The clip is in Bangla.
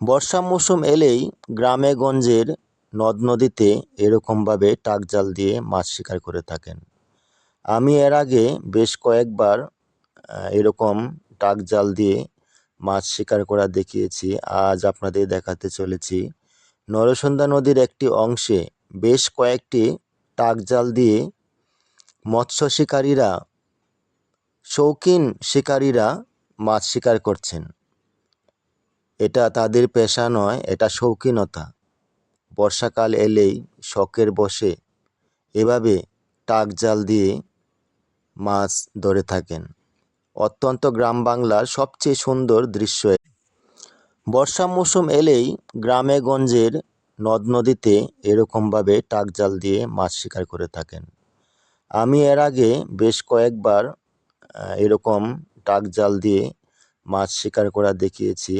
বর্ষা মৌসুম এলেই গ্রামে গঞ্জের নদ নদীতে এরকমভাবে টাক জাল দিয়ে মাছ শিকার করে থাকেন। আমি এর আগে বেশ কয়েকবার এরকম টাক জাল দিয়ে মাছ শিকার করা দেখিয়েছি। আজ আপনাদের দেখাতে চলেছি নরসুন্দা নদীর একটি অংশে বেশ কয়েকটি টাক জাল দিয়ে মৎস্য শিকারীরা, শৌখিন শিকারীরা মাছ শিকার করছেন। এটা তাদের পেশা নয়, এটা শৌখিনতা। বর্ষাকাল এলেই শখের বশে এভাবে টাক জাল দিয়ে মাছ ধরে থাকেন। অত্যন্ত গ্রাম বাংলার সবচেয়ে সুন্দর দৃশ্য। বর্ষা মৌসুম এলেই গ্রামে গঞ্জের নদ নদীতে এরকমভাবে টাক জাল দিয়ে মাছ শিকার করে থাকেন। আমি এর আগে বেশ কয়েকবার এরকম টাক জাল দিয়ে মাছ শিকার করা দেখিয়েছি।